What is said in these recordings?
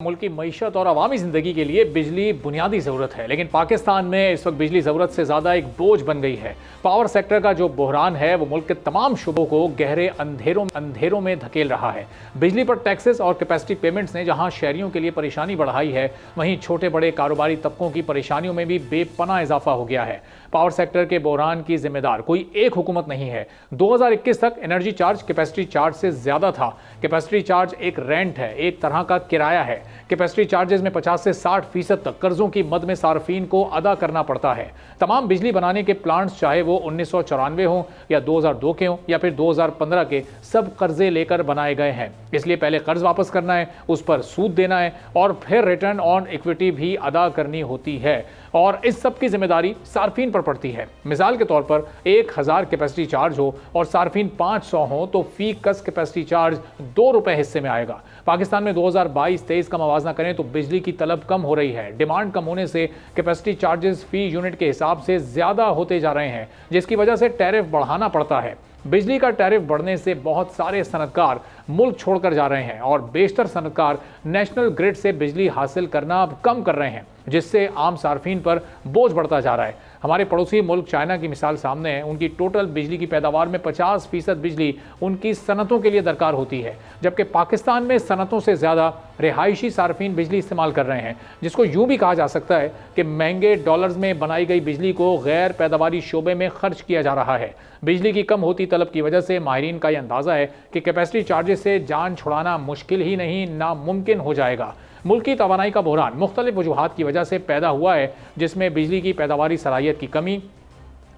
मुल्क की मईशत और अवामी ज़िंदगी के लिए बिजली बुनियादी ज़रूरत है, लेकिन पाकिस्तान में इस वक्त बिजली ज़रूरत से ज़्यादा एक बोझ बन गई है। पावर सेक्टर का जो बहरान है वो मुल्क के तमाम शुबों को गहरे अंधेरों में धकेल रहा है। बिजली पर टैक्सेस और कैपेसिटी पेमेंट्स ने जहां शहरियों के लिए परेशानी बढ़ाई है, वहीं छोटे बड़े कारोबारी तबकों की परेशानियों में भी बेपनाह इजाफा हो गया है। पावर सेक्टर के बहरान की जिम्मेदार कोई एक हुकूमत नहीं है। 2021 तक एनर्जी चार्ज कैपेसिटी चार्ज से ज्यादा था। कैपेसिटी चार्ज एक रेंट है, एक तरह का किराया है। कैपेसिटी चार्जेस में 50 से 60% तक कर्जों की मद में सार्फिन को अदा करना पड़ता है। तमाम बिजली बनाने के प्लांट्स, चाहे वो 1994 हो या 2002 के हो या फिर 2015 के, सब कर्जे लेकर बनाए गए हैं। इसलिए पहले कर्ज वापस करना है, उस पर सूद देना है और फिर रिटर्न ऑन इक्विटी भी अदा करनी होती है, और इस सब की जिम्मेदारी सार्फिन पर पड़ती है। मिसाल के तौर पर 1000 कैपेसिटी चार्ज हो और सार्फिन 500 हो तो फी कस कैपेसिटी चार्ज ₹2 हिस्से में आएगा। पाकिस्तान में 2022-23 का मवाजना करें तो बिजली की तलब कम हो रही है। डिमांड कम होने से कैपेसिटी चार्जेस फी यूनिट के हिसाब से ज्यादा होते जा रहे हैं, जिसकी वजह से टैरिफ बढ़ाना पड़ता है। बिजली का टैरिफ बढ़ने से बहुत सारे सनतकार मुल्क छोड़कर जा रहे हैं और बेशतर सनतकार नेशनल ग्रिड से बिजली हासिल करना अब कम कर रहे हैं, जिससे आम सार्फिन पर बोझ बढ़ता जा रहा है। हमारे पड़ोसी मुल्क चाइना की मिसाल सामने है। उनकी टोटल बिजली की पैदावार में 50% बिजली उनकी सनतों के लिए दरकार होती है, जबकि पाकिस्तान में सनतों से ज़्यादा रिहायशी सार्फिन बिजली इस्तेमाल कर रहे हैं, जिसको यूँ भी कहा जा सकता है कि महंगे डॉलर्स में बनाई गई बिजली को गैर पैदावारी शोबे में खर्च किया जा रहा है। बिजली की कम होती तलब की वजह से माहिरीन का यह अंदाज़ा है कि कैपेसिटी चार्जेस से जान छुड़ाना मुश्किल ही नहीं, नामुमकिन हो जाएगा। मुल्क की तवानाई का बहरान मुख्तलिफ वजूहात की वजह से पैदा हुआ है, जिसमें बिजली की पैदावारी सलाहियत की कमी,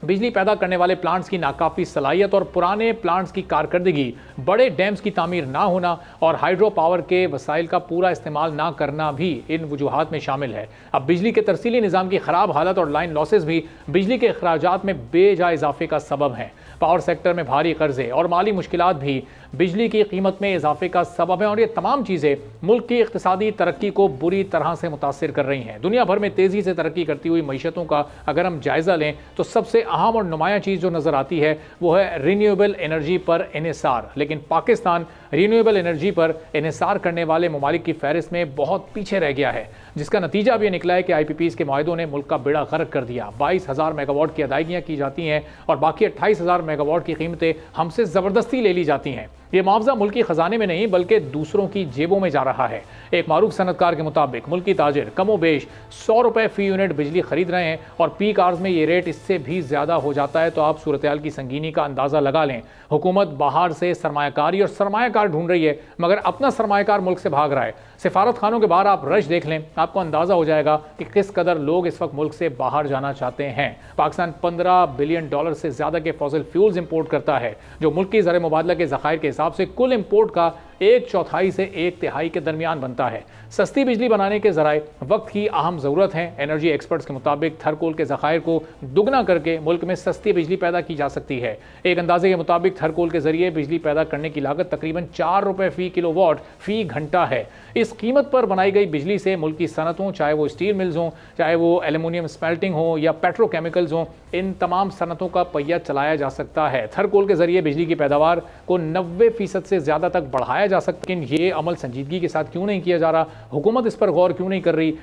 बिजली पैदा करने वाले प्लांट्स की नाकाफी सलाहियत और पुराने प्लांट्स की कारकर्दगी, बड़े डैम्स की तामीर ना होना और हाइड्रो पावर के वसाइल का पूरा इस्तेमाल ना करना भी इन वजूहात में शामिल है। अब बिजली के तरसीली निज़ाम की ख़राब हालत और लाइन लॉसेस भी बिजली के अखराजात में बेजा इजाफे का सबब हैं। पावर सेक्टर में भारी कर्जे और माली मुश्किलात भी बिजली की कीमत में इजाफे का सबब है, और ये तमाम चीज़ें मुल्क की इक्तिसादी तरक्की को बुरी तरह से मुतासिर कर रही हैं। दुनिया भर में तेज़ी से तरक्की करती हुई मईशतों का अगर हम जायज़ा लें तो सबसे अहम और नुमाया चीज़ जो नज़र आती है वो है रीन्यूएबल एनर्जी पर इन्हिसार। लेकिन पाकिस्तान रीन्यूएबल एनर्जी पर इन्हिसार करने वाले ममालिक की फहरिस्त में बहुत पीछे रह गया है, जिसका नतीजा भी निकला है कि IPPs के मुआहदों ने मुल्क का बेड़ा गर्क कर दिया। 22,000 मेगावाट की अदायगियाँ की जाती हैं और बाकी 28,000 मेगावाट की कीमतें हमसे ज़बरदस्ती ले ली जाती हैं। ये मुआवजा मुल्क की खजाने में नहीं बल्कि दूसरों की जेबों में जा रहा है। एक मारूफ सनतकार के मुताबिक मुल्की ताजिर कमोबेश ₹100 फी यूनिट बिजली खरीद रहे हैं और पीक आवर्स में ये रेट इससे भी ज़्यादा हो जाता है तो आप सूरत-ए-हाल की संगीनी का अंदाज़ा लगा लें। हुकूमत बाहर से सरमायाकारी और सरमायाकार ढूंढ रही है, मगर अपना सरमायाकार मुल्क से भाग रहा है। सिफारत खानों के बाहर आप रश देख लें, आपको अंदाज़ा हो जाएगा कि किस कदर लोग इस वक्त मुल्क से बाहर जाना चाहते हैं। पाकिस्तान $15 बिलियन से ज़्यादा के फॉसिल फ्यूल्स इंपोर्ट करता है, जो मुल्क की ज़र मुबादला के ज़खायर के हिसाब से कुल इंपोर्ट का 1/4 से 1/3 के दरमियान बनता है। सस्ती बिजली बनाने के ज़राए वक्त की अहम ज़रूरत है। एनर्जी एक्सपर्ट्स के मुताबिक थरकोल के ज़खायर को दुगना करके मुल्क में सस्ती बिजली पैदा की जा सकती है। एक अंदाजे के मुताबिक थरकोल के जरिए बिजली पैदा करने की लागत तकरीबन ₹4 फी किलोवाट फी घंटा है। इस कीमत पर बनाई गई बिजली से मुल्क की सनतों, चाहे वो स्टील मिल्स हों, चाहे वो एल्यूमिनियम स्मेल्टिंग हो या पेट्रोकेमिकल्स हों, इन तमाम सनतों का पहिया चलाया जा सकता है। थरकोल के जरिए बिजली की पैदावार को 90% से ज़्यादा तक बढ़ाया जा सकता है, लेकिन ये अमल संजीदगी के साथ क्यों नहीं किया जा रहा? हुकूमत इस पर गौर क्यों नहीं कर रही?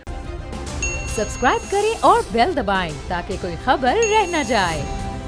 सब्सक्राइब करें और बेल दबाएं ताकि कोई खबर रह न जाए।